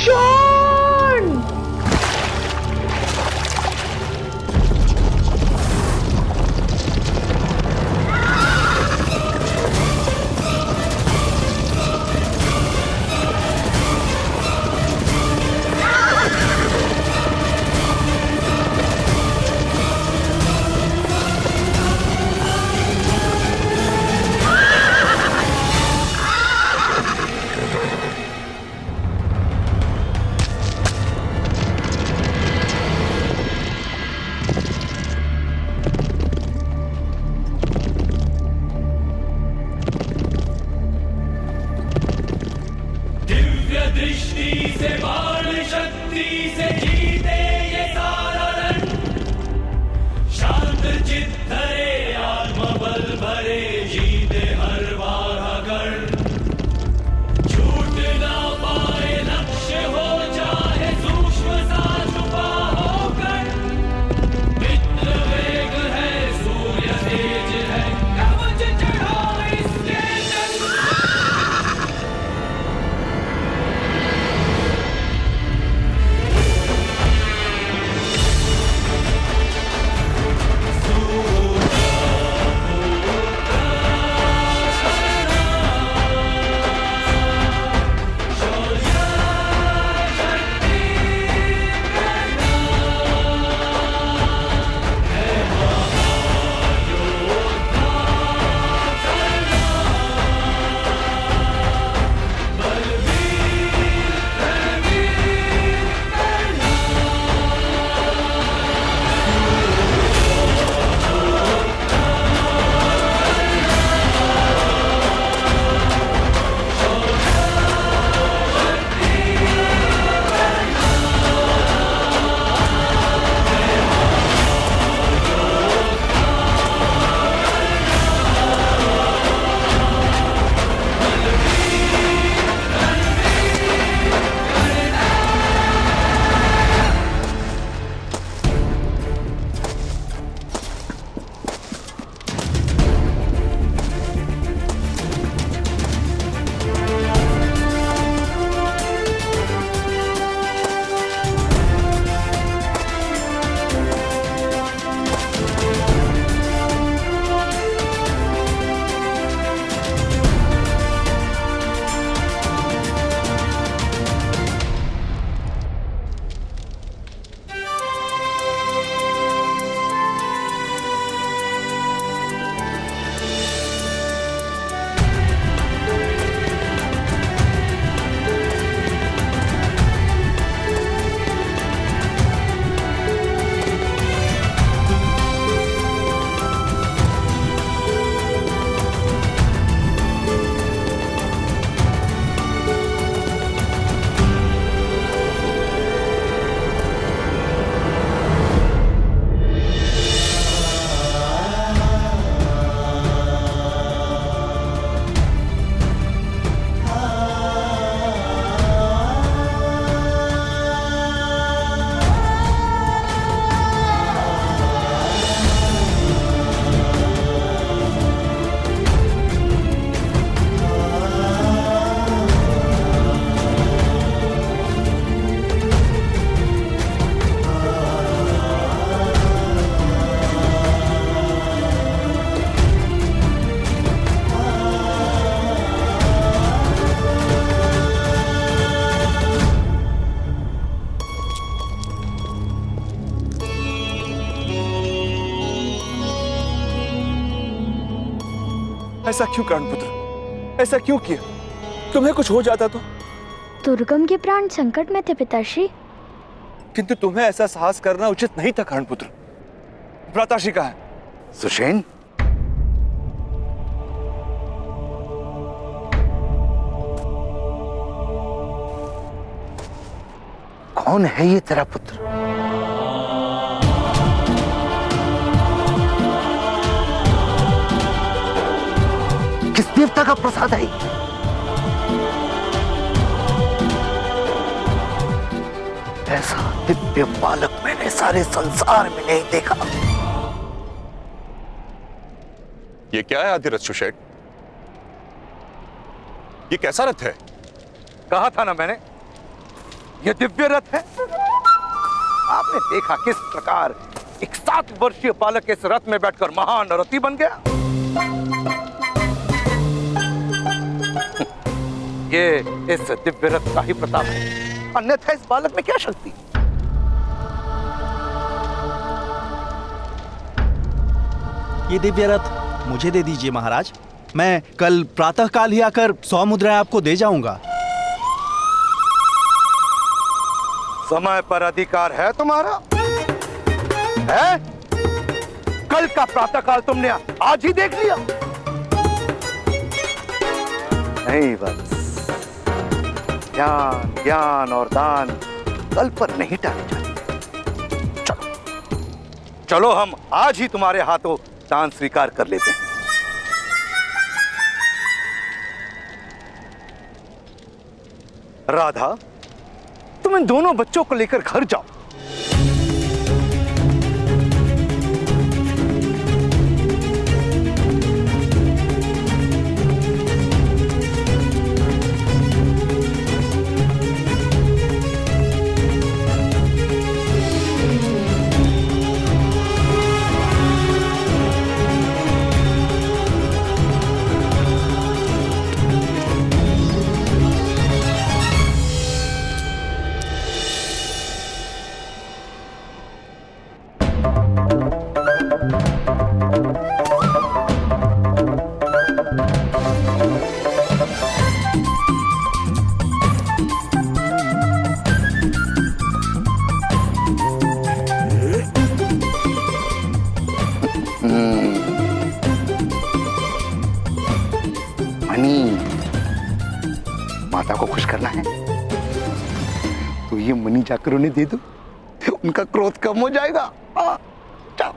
Shawn! दृष्टि से बाण शक्ति से जीते ये सारा रण, शांत चित्त धरे आत्मबल भरे जीते हर वारागढ़, छूट ना पाए लक्ष्य हो चाहे सूक्ष्म सा छुपा होकर, मित्र वेग है सूर्य तेज है कवच चढ़ा इसके जंग। ऐसा क्यों कर्णपुत्र, ऐसा क्यों किया? तुम्हें कुछ हो जाता तो? दुर्गम के प्राण संकट में थे पिताश्री। किंतु तुम्हें ऐसा साहस करना उचित नहीं था कर्णपुत्र। भ्राताश्री कहाँ है? सुषेण, कौन है ये तेरा पुत्र? किस देवता का प्रसाद है? ऐसा दिव्य बालक मैंने सारे संसार में नहीं देखा। ये क्या है आदिरथ सुषेण? ये कैसा रथ है? कहा था ना मैंने, ये दिव्य रथ है। आपने देखा किस प्रकार एक 7 वर्षीय बालक इस रथ में बैठकर महान रथी बन गया। ये इस दिव्य रथ का ही प्रताप है, अन्यथा इस बालक में क्या शक्ति। ये दिव्य रथ मुझे दे दीजिए महाराज, मैं कल प्रातःकाल ही आकर 100 मुद्राएं आपको दे जाऊंगा। समय पर अधिकार है तुम्हारा? है? कल का प्रातःकाल तुमने आज ही देख लिया? नहीं बस, ज्ञान ज्ञान और दान कल पर नहीं टाले जाते। चलो चलो, हम आज ही तुम्हारे हाथों दान स्वीकार कर लेते हैं। राधा, तुम इन दोनों बच्चों को लेकर घर जाओ। माता को खुश करना है तो ये मनी जाकर उन्हें दे दो, उनका क्रोध कम हो जाएगा। जाओ।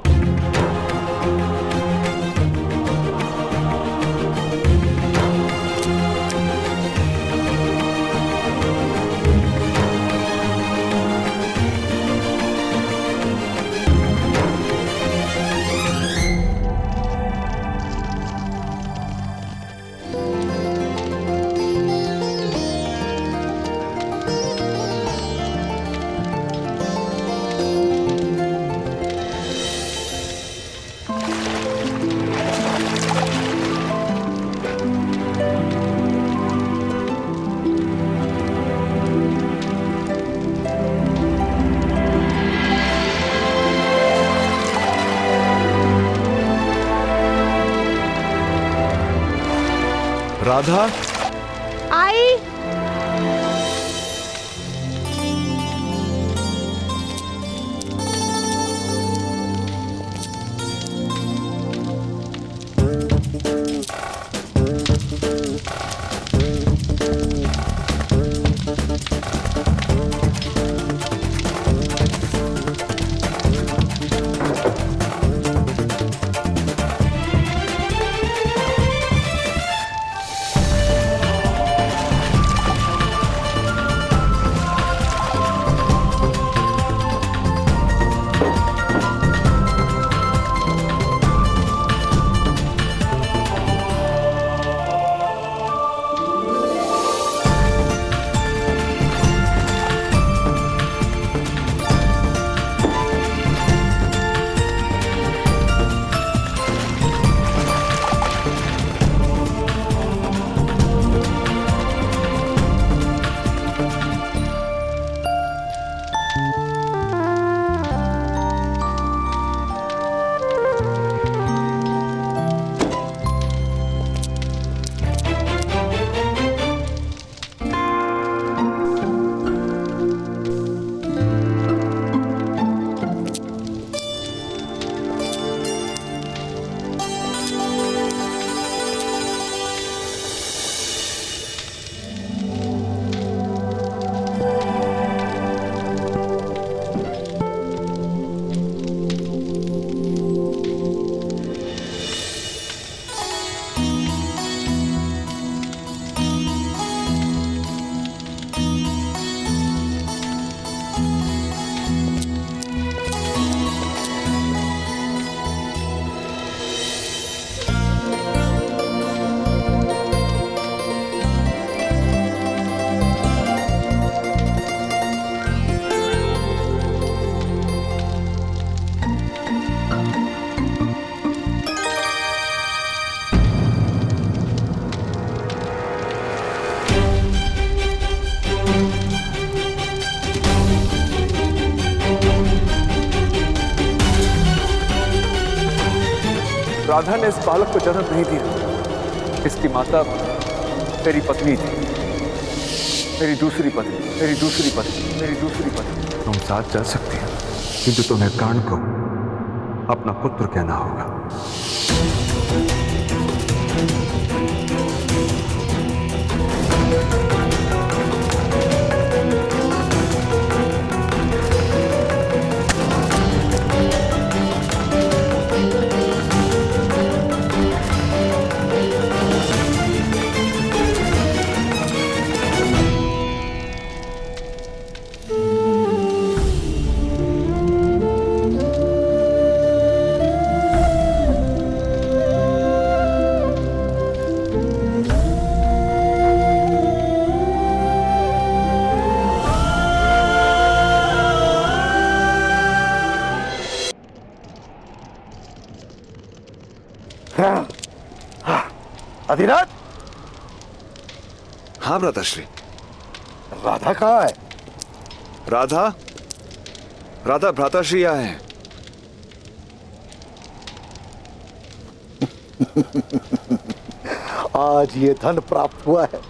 राधा, आई। राधा ने इस बालक को जन्म नहीं दिया। इसकी माता मेरी पत्नी थी, मेरी दूसरी पत्नी, मेरी दूसरी पत्नी, मेरी दूसरी पत्नी। तुम साथ जा सकते हो, किंतु तुम्हें कर्ण को अपना पुत्र कहना होगा। अधिराज, हाँ भ्राताश्री। राधा कहाँ है? राधा राधा भ्राताश्री यहाँ है। आज ये धन प्राप्त हुआ है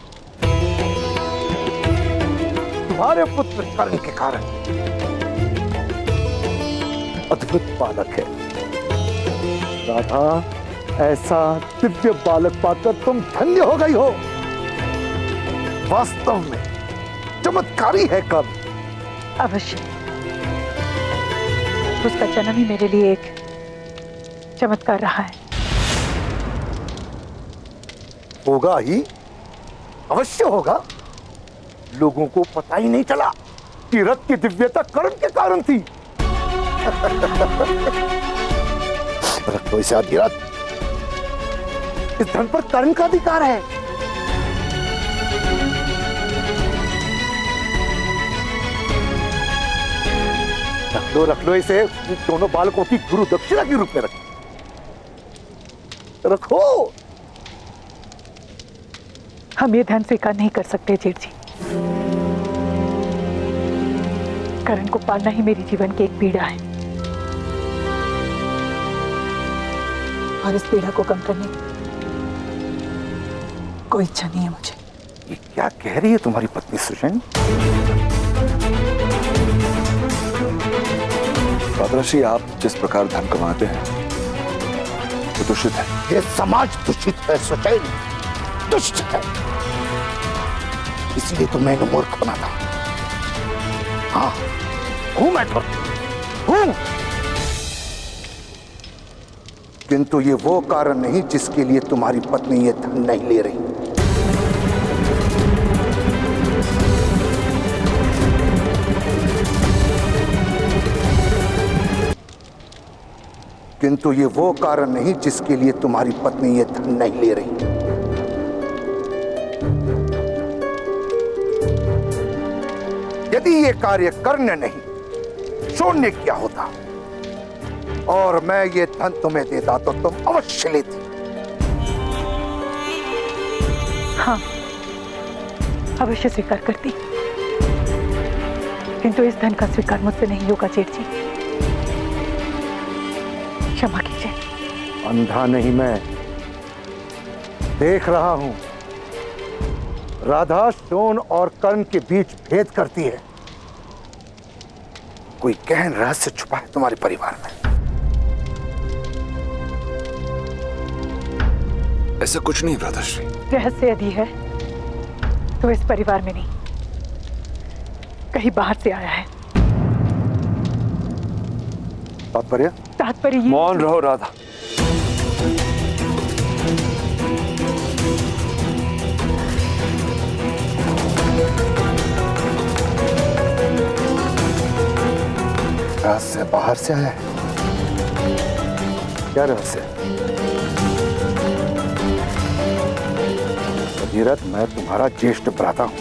तुम्हारे पुत्र कर्ण के कारण। अद्भुत बालक है राधा, ऐसा दिव्य बालक पाकर तुम धन्य हो गई हो। वास्तव में चमत्कारी है कर्ण। अवश्य, उसका जन्म ही मेरे लिए एक चमत्कार रहा है। होगा ही, अवश्य होगा। लोगों को पता ही नहीं चला कि रथ की दिव्यता कर्ण के कारण थी। रखो इसे अधिराज, इस धन पर कर्ण का अधिकार है। रख लो इसे, दोनों बालकों की गुरु दक्षिणा के रूप में रखो। हम ये धन स्वीकार नहीं कर सकते जेठ जी। कर्ण को पालना ही मेरे जीवन की एक पीड़ा है, और इस पीड़ा को कम करने की कोई इच्छा नहीं है मुझे। ये क्या कह रही है तुम्हारी पत्नी सुजन? भ्राताश्री, आप जिस प्रकार धन कमाते हैं वो दूषित है। ये समाज दूषित है सुजन, दुष्ट है। इसलिए तो मैंने मूर्ख बना था। हाँ, हूं मैं तो हूं, किंतु ये वो कारण नहीं जिसके लिए तुम्हारी पत्नी ये धन नहीं ले रही। किंतु ये वो कारण नहीं जिसके लिए तुम्हारी पत्नी ये धन नहीं ले रही। यदि ये कार्य कर्ण नहीं शून्य किया होता और मैं ये धन तुम्हें देता तो तुम अवश्य लेती। हाँ, अवश्य स्वीकार करती, किंतु इस धन का स्वीकार मुझसे नहीं होगा जेठ जी। क्षमा कीजिए। अंधा नहीं, मैं देख रहा हूं। राधा शोण और कर्ण के बीच भेद करती है। कोई गहन रहस्य छुपा है तुम्हारे परिवार में। ऐसा कुछ नहीं भ्राताश्री। रहस्य यदि है तो इस परिवार में नहीं, कहीं बाहर से आया है। तात्पर्य? तात्पर्य ये मौन रहो राधा। रहस्य बाहर से आया है? क्या रहस्य? भगीरथ, मैं तुम्हारा ज्येष्ठ भ्राता हूं।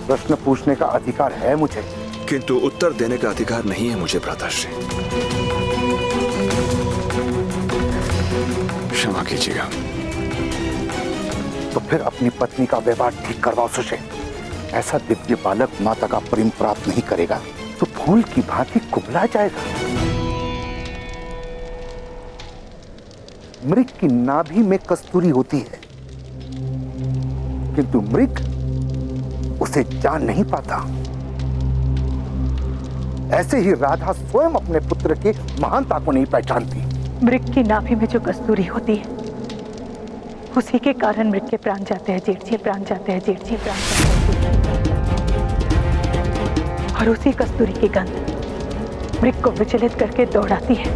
प्रश्न पूछने का अधिकार है मुझे, किंतु उत्तर देने का अधिकार नहीं है मुझे भ्राताश्री। क्षमा कीजिएगा। तो फिर अपनी पत्नी का व्यवहार ठीक करवाओ सुशेन। ऐसा दिव्य बालक माता का प्रेम प्राप्त नहीं करेगा तो फूल की भांति कुबला जाएगा। मृग की नाभि में कस्तूरी होती है, किंतु मृग उसे जान नहीं पाता। ऐसे ही राधा स्वयं अपने पुत्र की महानता को नहीं पहचानती। मृग की नाभि में जो कस्तूरी होती है, उसी के कारण मृग के प्राण जाते हैं जेठ जी, प्राण जाते हैं जेठ जी, प्राण जाते हैं। और उसी कस्तूरी की गंध मृग को विचलित करके दौड़ाती है।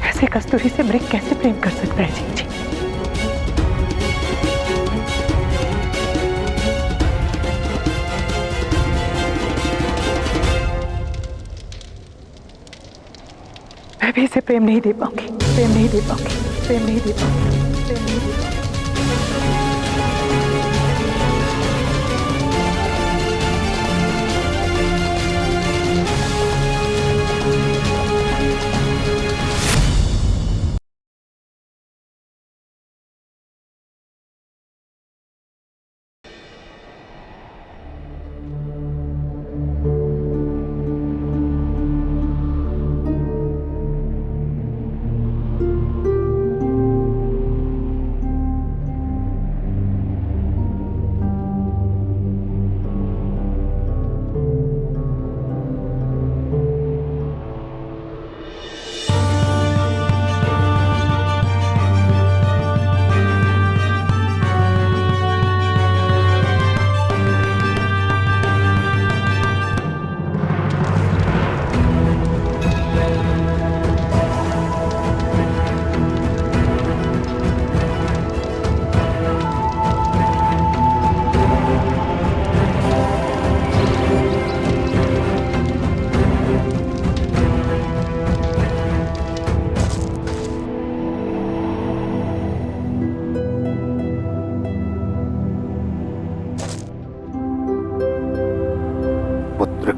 ऐसे कस्तूरी से मृग कैसे प्रेम कर सकता है जेठ जी? मैं भी इसे प्रेम नहीं दे पाऊंगी, प्रेम नहीं दे पाऊंगी, प्रेम नहीं दे पाऊंगी, प्रेम नहीं दे पाऊंगी।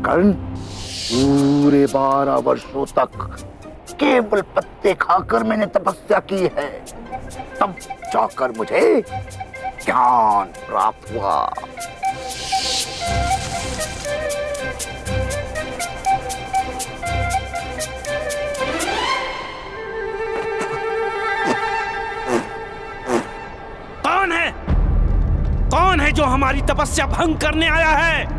कर्ण पूरे 12 वर्षों तक केवल पत्ते खाकर मैंने तपस्या की है, तब जाकर मुझे ज्ञान प्राप्त हुआ। कौन है जो हमारी तपस्या भंग करने आया है?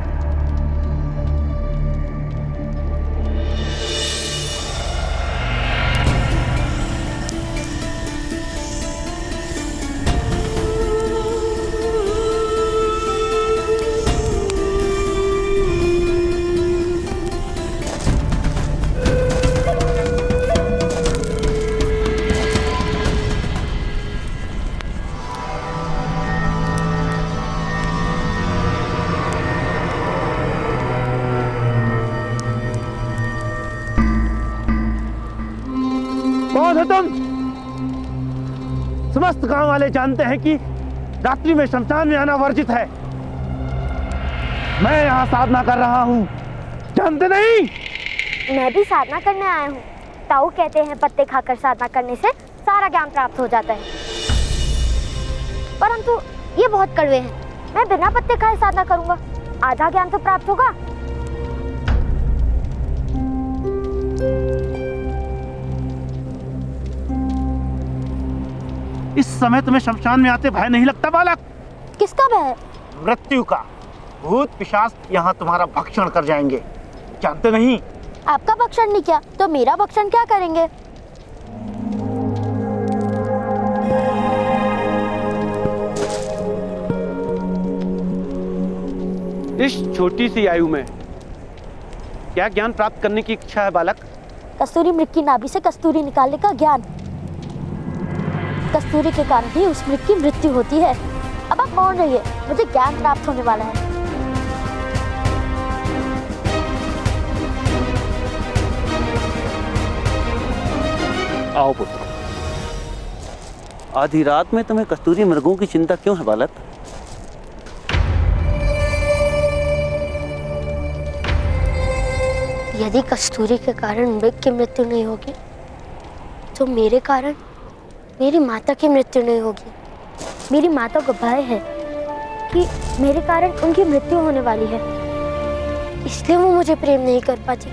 कौन हो तुम? समस्त गांव वाले जानते हैं कि रात्रि में शमशान में आना वर्जित है। मैं यहाँ साधना कर रहा हूँ, जानते नहीं? मैं भी साधना करने आया हूँ। ताऊ कहते हैं पत्ते खाकर साधना करने से सारा ज्ञान प्राप्त हो जाता है, परंतु ये बहुत कड़वे हैं। मैं बिना पत्ते खाए साधना करूंगा, आधा ज्ञान तो प्राप्त होगा। इस समय तुम्हें शमशान में आते भय नहीं लगता बालक? किसका भय? मृत्यु का। भूत पिशाच यहाँ तुम्हारा भक्षण कर जाएंगे, जानते नहीं? आपका भक्षण नहीं किया तो मेरा भक्षण क्या करेंगे? इस छोटी सी आयु में क्या ज्ञान प्राप्त करने की इच्छा है बालक? कस्तूरी मृग की नाभि से कस्तूरी निकालने का ज्ञान। कस्तूरी के कारण ही उस मृग की मृत्यु होती है। अब आप मौन रहिए, मुझे ज्ञान प्राप्त होने वाला है। आओ पुत्र। आधी रात में तुम्हें कस्तूरी मृगों की चिंता क्यों है बालक? यदि कस्तूरी के कारण मृग की मृत्यु नहीं होगी तो मेरे कारण मेरी माता की मृत्यु नहीं होगी। मेरी माता को भय है कि मेरे कारण उनकी मृत्यु होने वाली है, इसलिए वो मुझे प्रेम नहीं कर पाती।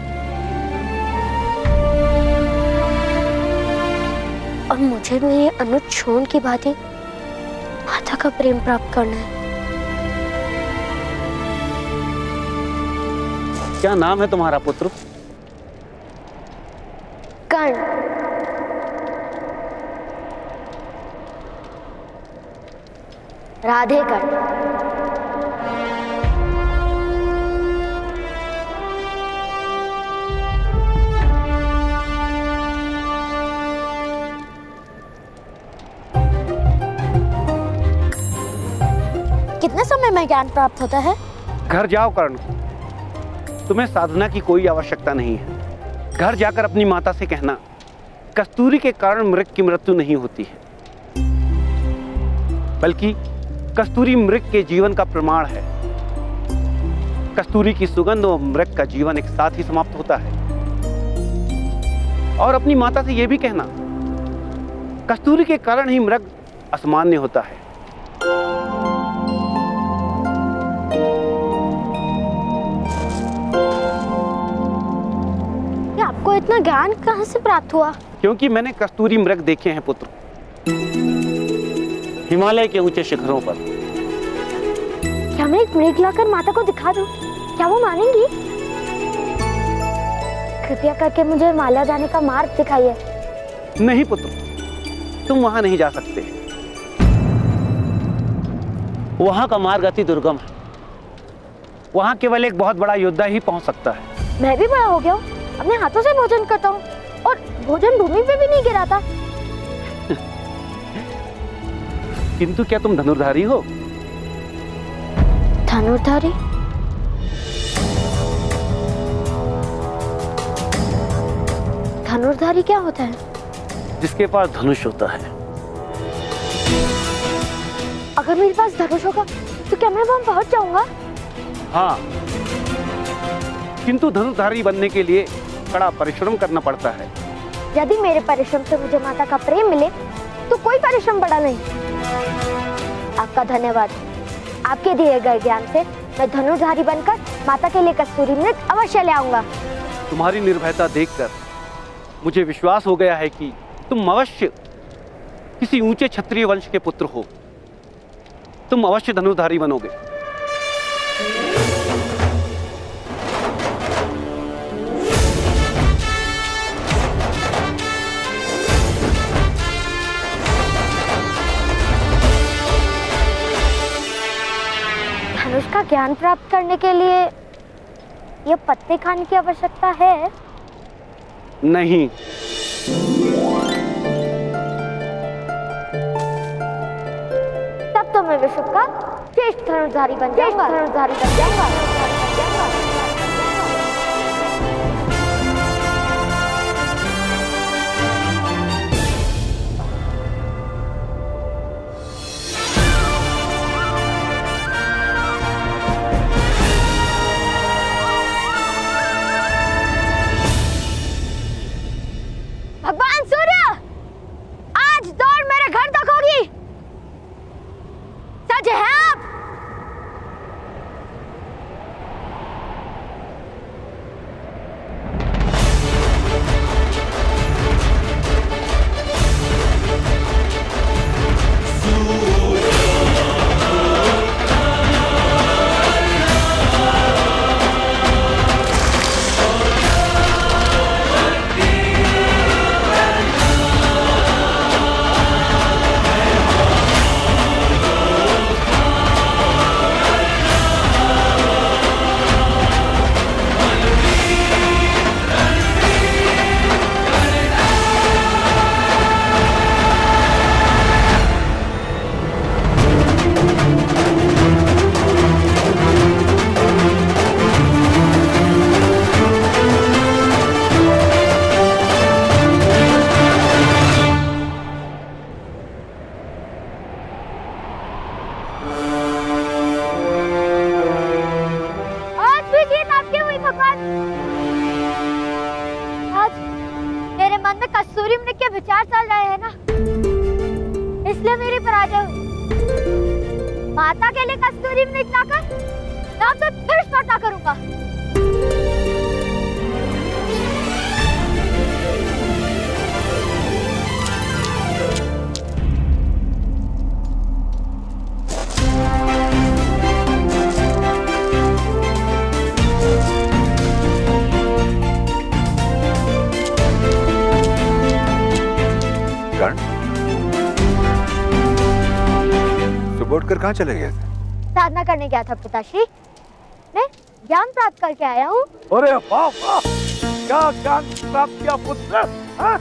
और मुझे मेरे अनुज छोन की बातें माता का प्रेम प्राप्त करना है। क्या नाम है तुम्हारा पुत्र? कर्ण। राधे कर्ण। कितने समय में ज्ञान प्राप्त होता है? घर जाओ कर्ण, तुम्हें साधना की कोई आवश्यकता नहीं है। घर जाकर अपनी माता से कहना, कस्तूरी के कारण मृग की मृत्यु नहीं होती है, बल्कि कस्तूरी मृग के जीवन का प्रमाण है। कस्तूरी की सुगंध और मृग का जीवन एक साथ ही समाप्त होता है। और अपनी माता से यह भी कहना, कस्तूरी के कारण ही मृग असामान्य होता है। आपको इतना ज्ञान कहां से प्राप्त हुआ? क्योंकि मैंने कस्तूरी मृग देखे हैं पुत्र, हिमालय के ऊंचे शिखरों पर। क्या मैं एक मृग लाकर माता को दिखा दूं? क्या वो मानेंगी? कृपया करके मुझे हिमालय जाने का मार्ग दिखाइए। नहीं पुत्र, तुम वहां नहीं जा सकते। वहां का मार्ग अति दुर्गम है। वहां केवल एक बहुत बड़ा योद्धा ही पहुंच सकता है। मैं भी बड़ा हो गया हूँ, अपने हाथों से भोजन करता हूँ और भोजन भूमि पे भी नहीं गिराता। किंतु क्या तुम धनुर्धारी हो? धनुर्धारी? धनुर्धारी क्या होता है? जिसके पास धनुष होता है। अगर मेरे पास धनुष होगा तो क्या मैं वहां पहुंच जाऊंगा? हाँ, किंतु धनुर्धारी बनने के लिए कड़ा परिश्रम करना पड़ता है। यदि मेरे परिश्रम से मुझे माता का प्रेम मिले तो कोई परिश्रम बड़ा नहीं। आपका धन्यवाद। आपके दिए गए ज्ञान से मैं धनुर्धारी बनकर माता के लिए कस्तूरी मृग अवश्य ले आऊंगा। तुम्हारी निर्भयता देखकर मुझे विश्वास हो गया है कि तुम अवश्य किसी ऊंचे क्षत्रिय वंश के पुत्र हो। तुम अवश्य धनुर्धारी बनोगे। धनुष का ज्ञान प्राप्त करने के लिए यह पत्ते खाने की आवश्यकता है? नहीं। तब तो मैं विश्व का श्रेष्ठ धनुर्धारी बन जाऊंगा। भगवान सूर्य, आज दौड़ मेरे घर तक होगी। सच है आप? मन में कस्तूरी मृग के विचार चल रहे हैं ना, इसलिए मेरी पराजय हुई। माता के लिए कस्तूरी मृग लाकर मैं आपसे फिर स्पर्धा करूंगा। छोड़कर कहाँ चले गए थे? साधना करने गया था पिताश्री। मैं ज्ञान प्राप्त करके आया हूँ। अरे वाह वाह, क्या ज्ञान प्राप्त किया पुत्र? हाँ?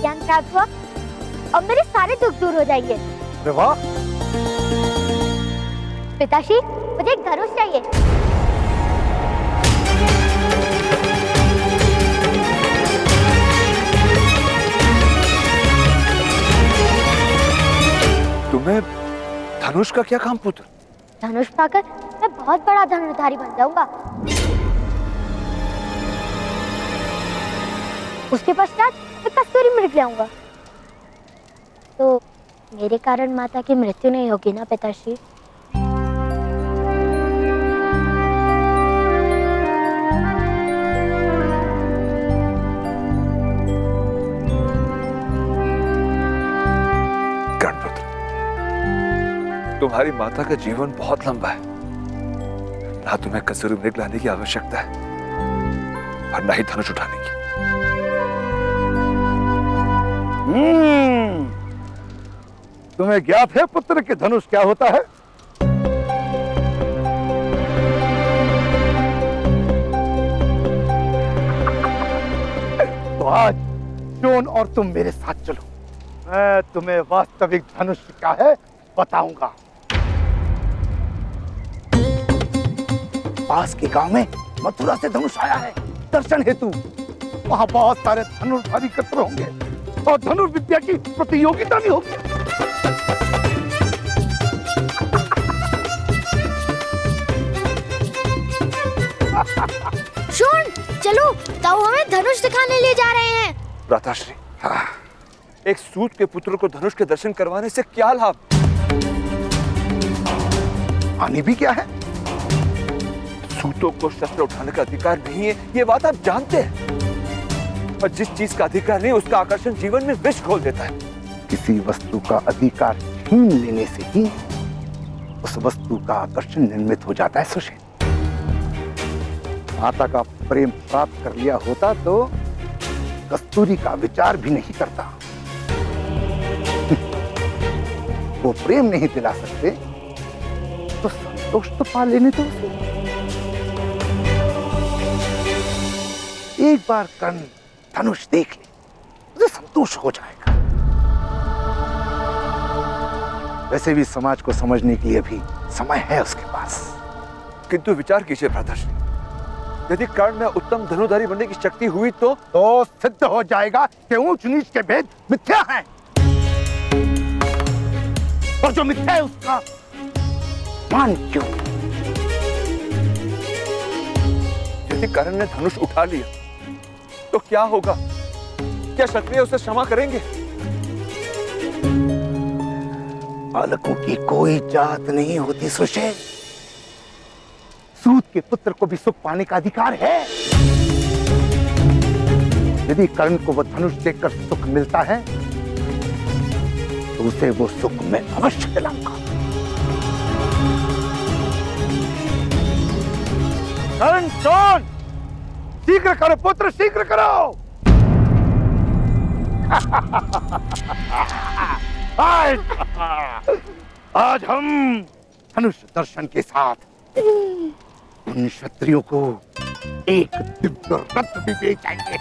ज्ञान प्राप्त हुआ और मेरे सारे दुख दूर हो जाएंगे। अरे वाह। पिताश्री, मुझे एक धनुष चाहिए। तुम्हें धनुष का क्या काम पुत्र? धनुष पाकर मैं बहुत बड़ा धनुर्धारी बन जाऊंगा। उसके पश्चात मैं कस्तूरी मृग लाऊंगा। तो मेरे कारण माता की मृत्यु नहीं होगी ना पिताश्री? तुम्हारी माता का जीवन बहुत लंबा है, ना तुम्हें कस्तूरी मृग लाने की आवश्यकता है और ना ही धनुष उठाने की। तुम्हें ज्ञात है पुत्र कि धनुष क्या होता है? तो आज जोन और तुम मेरे साथ चलो, मैं तुम्हें वास्तविक धनुष क्या है बताऊंगा। पास के गांव में मथुरा से धनुष आया है दर्शन हेतु। वहां बहुत सारे धनुर्धारी एकत्र होंगे और धनुर्विद्या की प्रतियोगिता भी होगी। शोन, चलो, ताऊ हमें धनुष दिखाने ले जा रहे हैं। भ्राताश्री, एक सूत के पुत्र को धनुष के दर्शन करवाने से क्या लाभ? हानि भी क्या है? सूतों को शस्त्र उठाने का अधिकार नहीं है, ये बात आप जानते हैं। और जिस चीज का अधिकार नहीं, उसका आकर्षण जीवन में विष घोल देता है। किसी वस्तु का अधिकार छीन लेने से ही उस वस्तु का आकर्षण निर्मित हो जाता है सुशील। माता का प्रेम प्राप्त कर लिया होता तो कस्तूरी का विचार भी नहीं करता। वो प्रेम नहीं दिला सकते तो संतोष तो पा लेने दो उसे। एक बार कर्ण धनुष देख ले, उसे संतोष हो जाएगा। वैसे भी समाज को समझने के लिए अभी समय है उसके पास। किंतु विचार कीजिए भ्राताश्री, यदि कर्ण में उत्तम धनुर्धारी बनने की शक्ति हुई तो सिद्ध हो जाएगा कि ऊंच नीच के भेद मिथ्या हैं और जो मिथ्या है उसका मान क्यों? यदि कर्ण ने धनुष उठा लिया तो क्या होगा? क्या क्षत्रिय उसे क्षमा करेंगे? बालकों की कोई जात नहीं होती सुशेल। सूत के पुत्र को भी सुख पाने का अधिकार है। यदि कर्ण को वह धनुष देखकर सुख मिलता है तो उसे वो सुख मैं अवश्य दिलाऊंगा। कर्ण सोन, शीघ्र करो पुत्र, शीघ्र करो। आज हम धनुष दर्शन के साथ उन क्षत्रियों को एक दिव्य रत्न भी बेचाएंगे।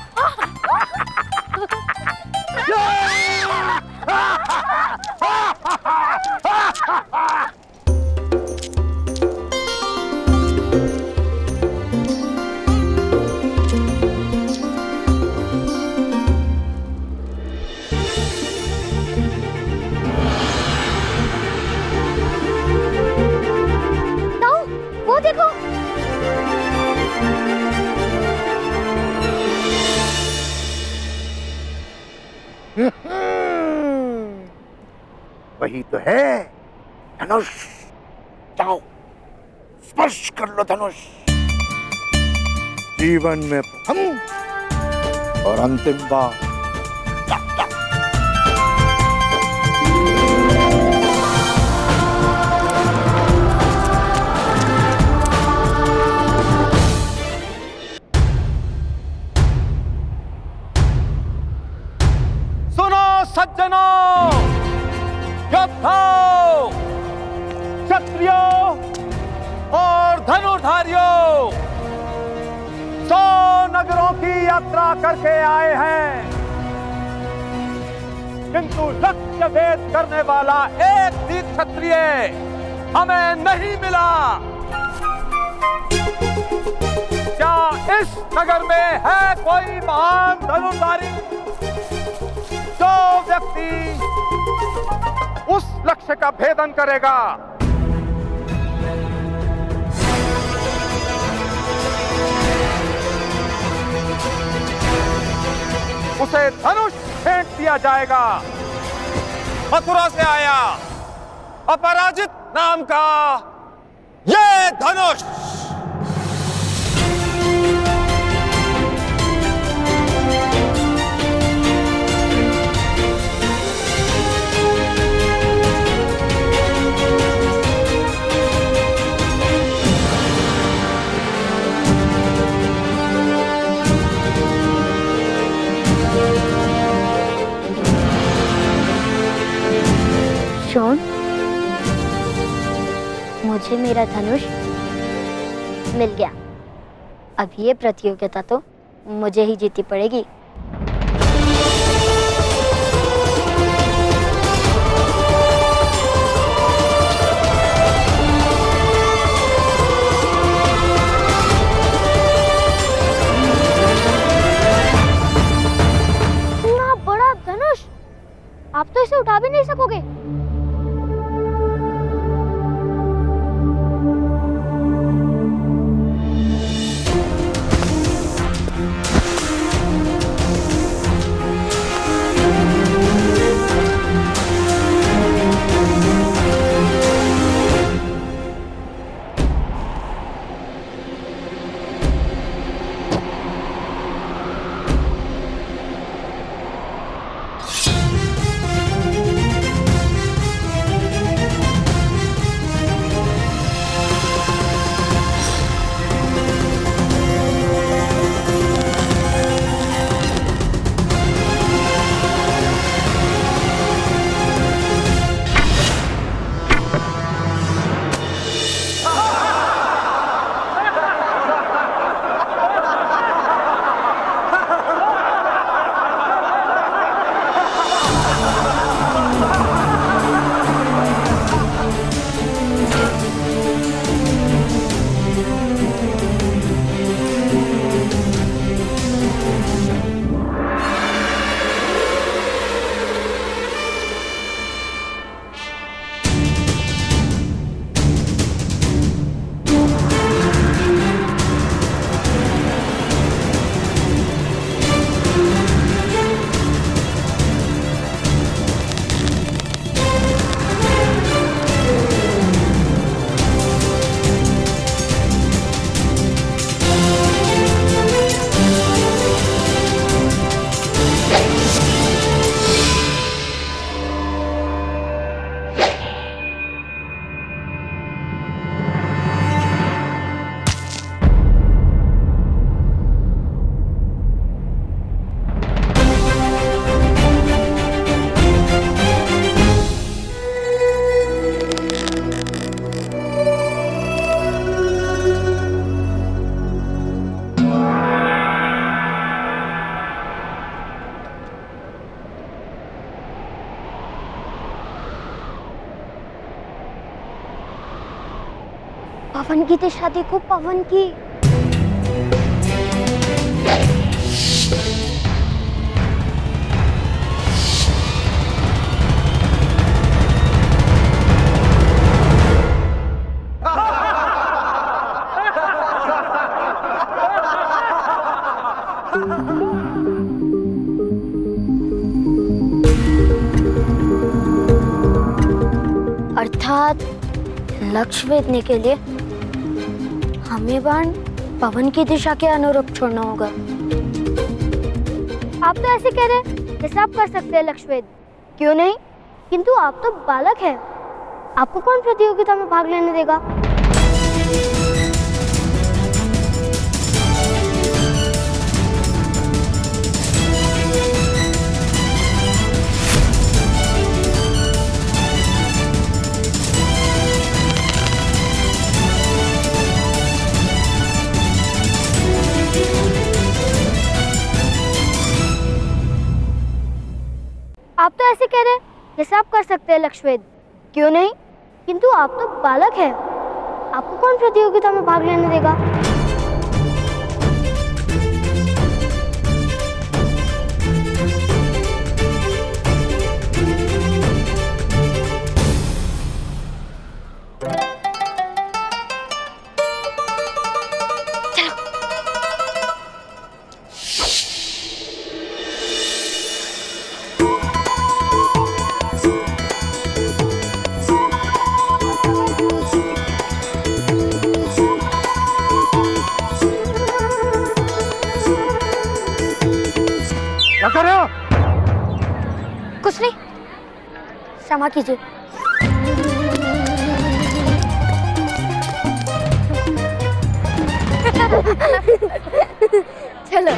वो देखो, वही तो है धनुष। जाओ स्पर्श कर लो धनुष। जीवन में प्रथम और अंतिम बार। सज्जनों, योद्धाओं, यात्रा करके आए हैं, किंतु लक्ष्य भेद करने वाला एक भी क्षत्रिय हमें नहीं मिला। क्या इस नगर में है कोई महान धनुर्धारी जो व्यक्ति उस लक्ष्य का भेदन करेगा? उसे धनुष फेंक दिया जाएगा। मथुरा से आया अपराजित नाम का ये धनुष शोन, मुझे मेरा धनुष मिल गया। अब ये प्रतियोगिता तो मुझे ही जीतनी पड़ेगी। इतना बड़ा धनुष, आप तो इसे उठा भी नहीं सकोगे। पवन की थी शादी को पवन की। अर्थात लक्ष्य वेधने के लिए हमें बाण पवन की दिशा के अनुरूप छोड़ना होगा। आप तो ऐसे कह रहे हैं जैसे आप कर सकते हैं लक्ष्य वेध। क्यों नहीं? किंतु आप तो बालक हैं, आपको कौन प्रतियोगिता में भाग लेने देगा? ऐसे कह रहे हैं जैसे आप कर सकते हैं लक्ष्वेद। क्यों नहीं? किंतु आप तो बालक हैं, आपको कौन प्रतियोगिता में भाग लेने देगा? क्या कर रहे हो? कुछ नहीं, क्षमा कीजिए। चलो।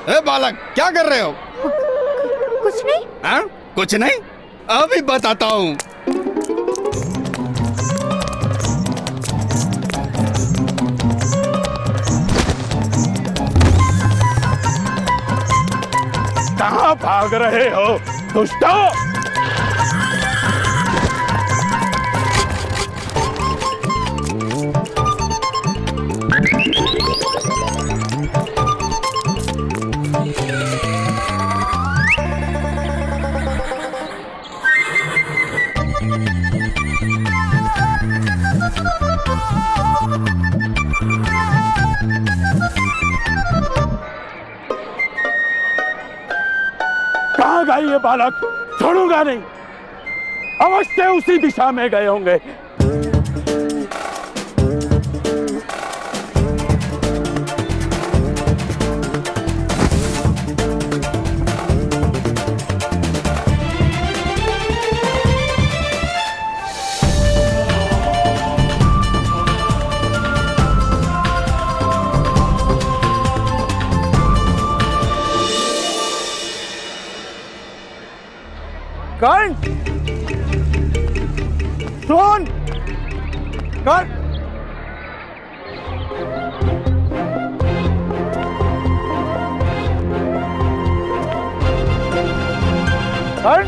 ए बालक, क्या कर रहे हो? कुछ नहीं। हाँ? कुछ नहीं? अभी बताता हूँ। कहाँ भाग रहे हो दुष्टों? कहाँ गए ये बालक? छोड़ूंगा नहीं, अवश्य उसी दिशा में गए होंगे। कर्ण, सुन, कर्ण, कर्ण,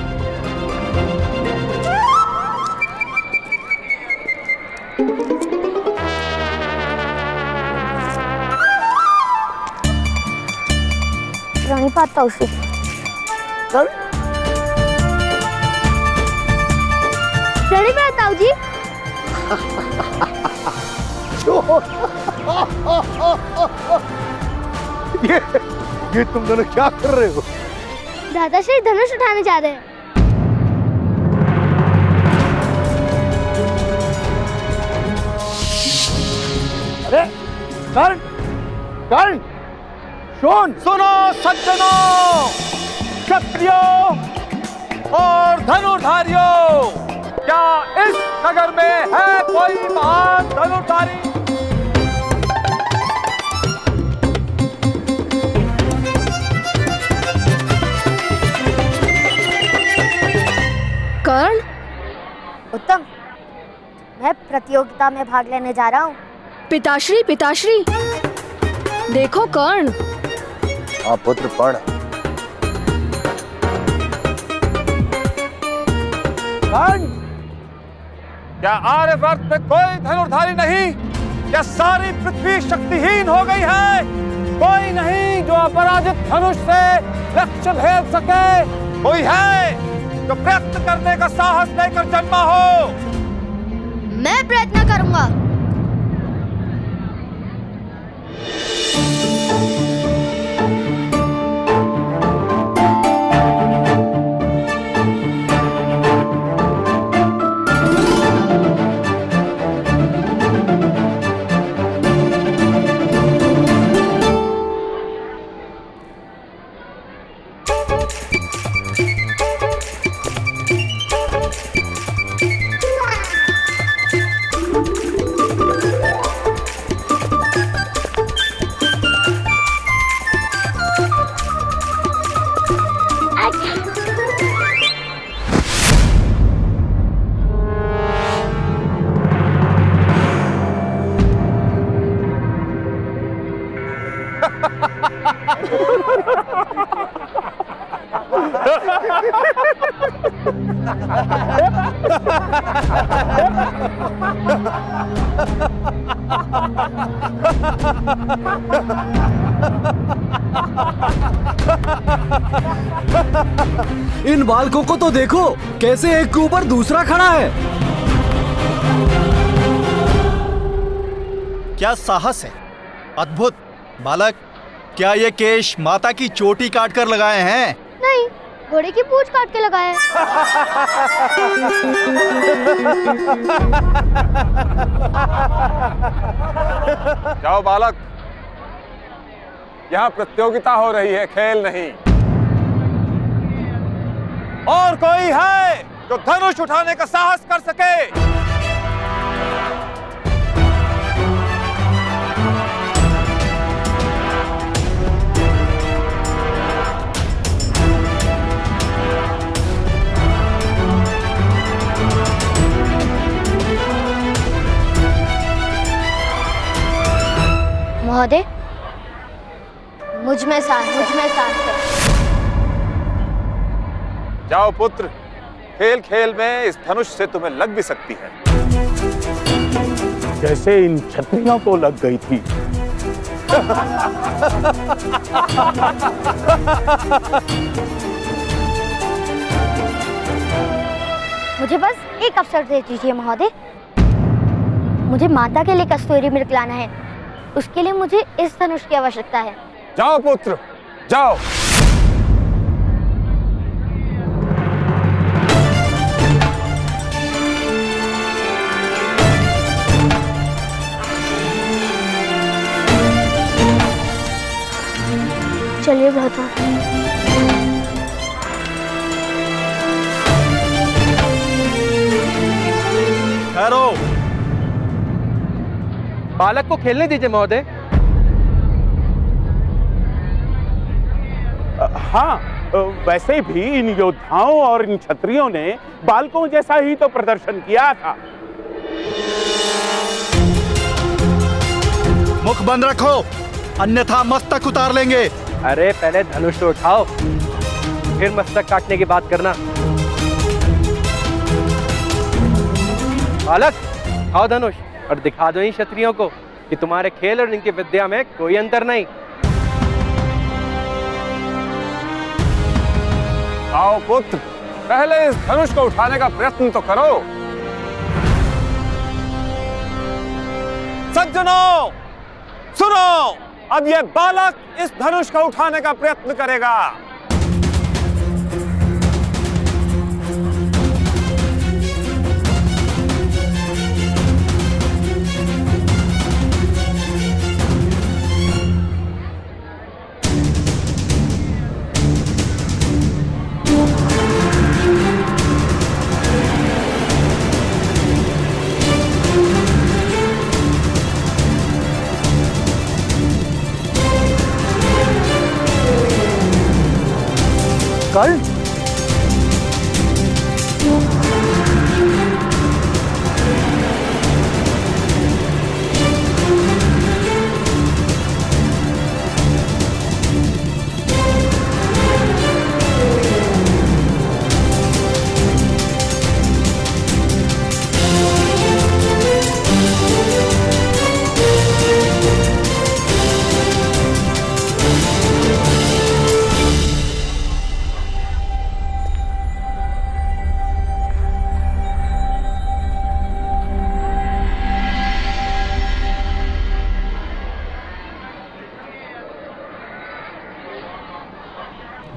प्रणिपात उसे। कर्ण, प्रणिपात ताऊ जी। ये तुम दोनों क्या कर रहे हो? दादाश्री धनुष उठाने जा रहे हैं। अरे कर्ण, कर्ण, सुनो सज्जनों, क्षत्रियों और धनुर्धारियों, क्या इस नगर में है कोई महान धनुर्धारी? कर्ण, उत्तम, मैं प्रतियोगिता में भाग लेने जा रहा हूँ। पिताश्री, पिताश्री, देखो कर्ण। हाँ पुत्र, पढ़। कर्ण, क्या आर्यवर्त में कोई धनुर्धारी नहीं? क्या सारी पृथ्वी शक्तिहीन हो गई है? कोई नहीं जो अपराजित धनुष से लक्ष्य भेद सके? कोई है जो प्रयत्न करने का साहस लेकर जन्मा हो? मैं प्रयत्न करूंगा। इन बालकों को तो देखो, कैसे एक के ऊपर दूसरा खड़ा है। क्या साहस है, अद्भुत। बालक, क्या ये केश माता की चोटी काट कर लगाए हैं? नहीं, घोड़े की पूंछ काट के लगाया है। जाओ बालक, यहाँ प्रतियोगिता हो रही है, खेल नहीं। और कोई है जो धनुष उठाने का साहस कर सके? महोदय, मुझ में साहस है। जाओ पुत्र, खेल खेल में इस धनुष से तुम्हें लग भी सकती है। जैसे इन छतरियों को लग गई थी। मुझे बस एक अवसर दे दीजिए महोदय। मुझे माता के लिए कस्तूरी मृग लाना है, उसके लिए मुझे इस धनुष की आवश्यकता है। जाओ पुत्र, जाओ। चलिए भ्राता। ठहरो। बालक को खेलने दीजिए महोदय। हाँ, वैसे भी इन योद्धाओं और इन क्षत्रियों ने बालकों जैसा ही तो प्रदर्शन किया था। मुख बंद रखो, अन्यथा मस्तक उतार लेंगे। अरे पहले धनुष तो उठाओ, फिर मस्तक काटने की बात करना। बालक, उठाओ धनुष और दिखा दो इन क्षत्रियों को कि तुम्हारे खेल और इनकी विद्या में कोई अंतर नहीं। आओ पुत्र, पहले इस धनुष को उठाने का प्रयत्न तो करो। सज्जनों, सुनो, अब यह बालक इस धनुष को उठाने का प्रयत्न करेगा। कर्ण,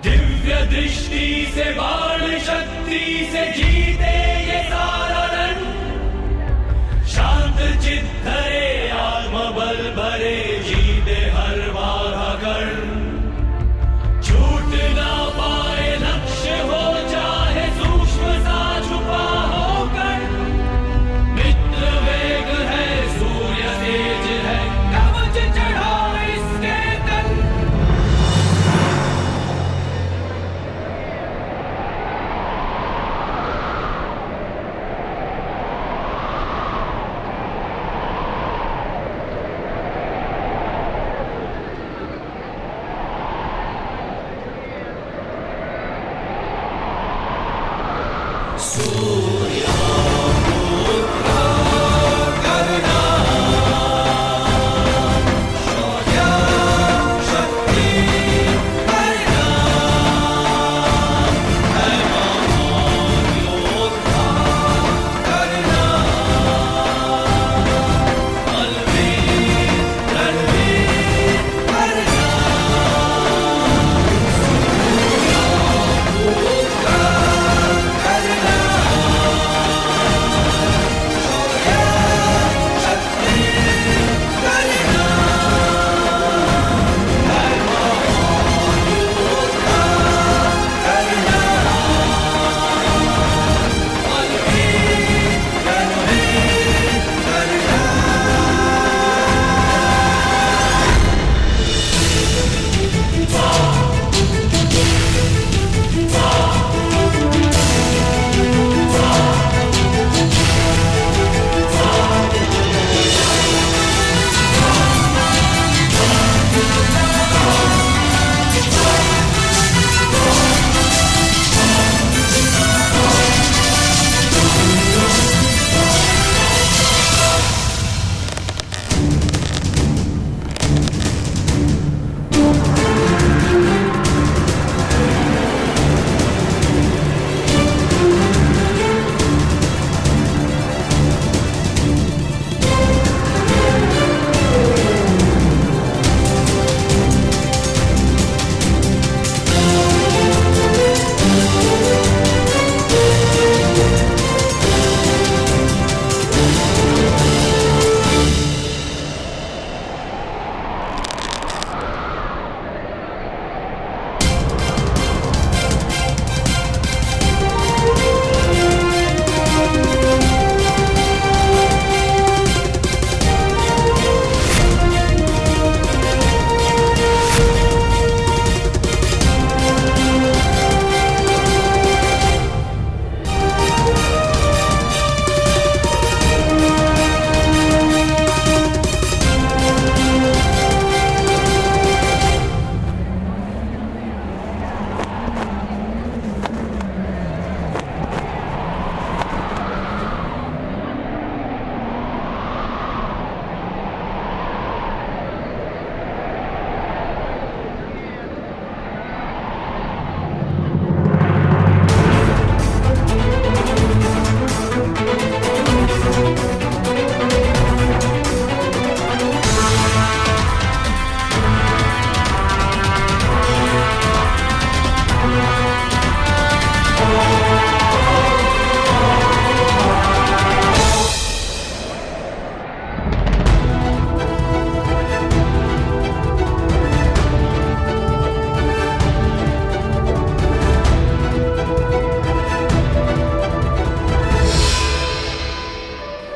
दिव्य दृष्टि से बाण शक्ति से जीते ये सारा रण, शांत चित धरे आत्मबल भरे जीते हर बाधा कण, छूट ना पाए लक्ष्य हो चाहे सूक्ष्म सा छुपा हो कण, मित्र वेग है सूर्य तेज है कवच चढ़ा इसके तन।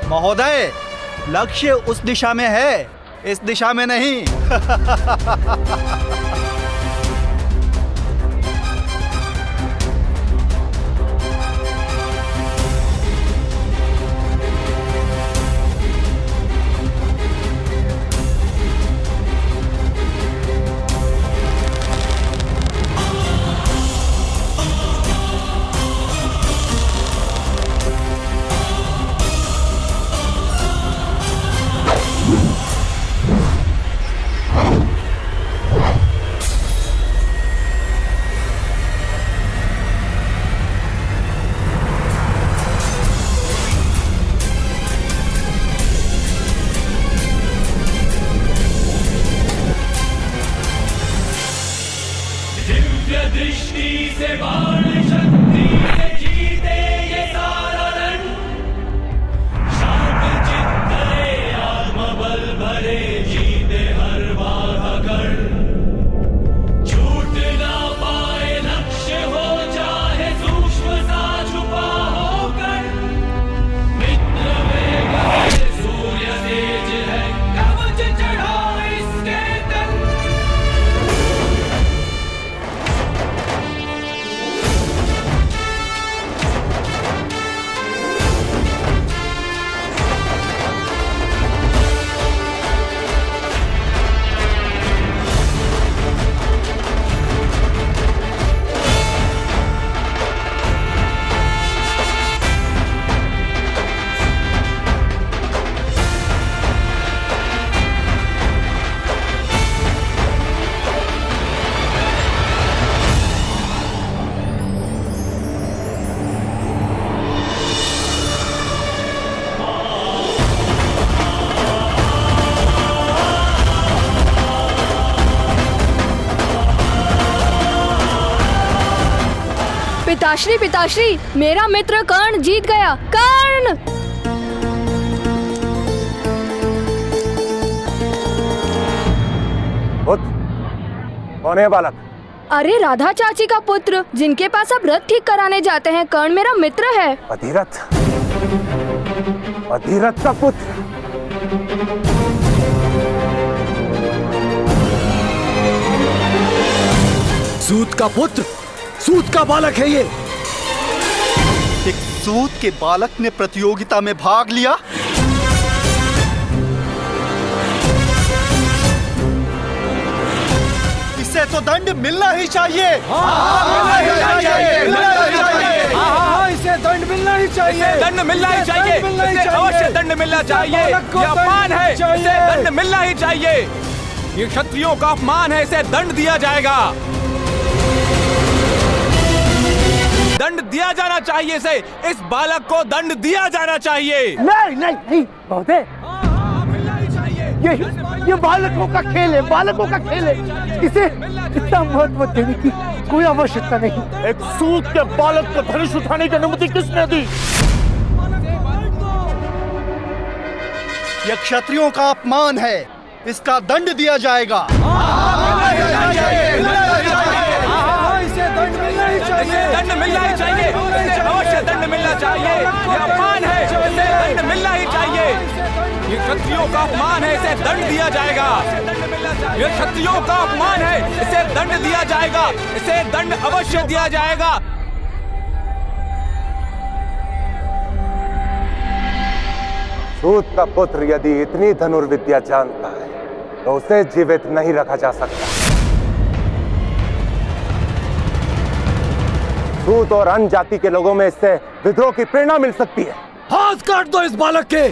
महोदय, लक्ष्य उस दिशा में है, इस दिशा में नहीं। दृष्टि से बाण शक्ति से जीते ये सारा रण, शांत चित्त धरे आत्मबल भरे जीते हर बाधागढ़, छूट ना पाए लक्ष्य हो चाहे सूक्ष्म सा छुपा होकर, मित्र वेग है सूर्य तेज है कवच चढ़ा इसके तन। पिताश्री पिताश्री, मेरा मित्र कर्ण जीत गया। कर्ण! कौन है बालक? अरे राधा चाची का पुत्र, जिनके पास आप रथ ठीक कराने जाते हैं। कर्ण मेरा मित्र है। अधिरथ, अधिरथ का पुत्र। सूत का पुत्र, सूत का बालक है ये। एक सूत के बालक ने प्रतियोगिता में भाग लिया। इसे तो दंड मिलना ही चाहिए। इसे दंड मिलना ही चाहिए। दंड मिलना ही चाहिए। इसे अवश्य दंड मिलना चाहिए। यह अपमान है, इसे दंड मिलना ही चाहिए। ये क्षत्रियों का अपमान है, इसे दंड दिया जाएगा। दंड दिया जाना चाहिए इसे। इस बालक को दंड दिया जाना चाहिए। नहीं नहीं नहीं बहुते, ये बालकों का खेल है, बालकों का खेल है। इसे इतना महत्व देने की कोई आवश्यकता नहीं। एक सूत के बालक को धनुष उठाने की अनुमति किसने दी? यह क्षत्रियों का अपमान है, इसका दंड दिया जाएगा। इसे दंड मिलना ही चाहिए। दंड मिलना ही चाहिए। इसे अवश्य दंड मिलना चाहिए। यह अपमान है, इसे दंड मिलना ही चाहिए। ये क्षत्रियों का अपमान है, इसे दंड दिया जाएगा। ये क्षत्रियों का अपमान है, इसे दंड दिया जाएगा। इसे दंड अवश्य दिया जाएगा। सूत का पुत्र यदि इतनी धनुर्विद्या जानता है तो उसे जीवित नहीं रखा जा सकता। सूत और अन्य जाति के लोगों में इससे विद्रोह की प्रेरणा मिल सकती है। हाथ काट दो इस बालक के।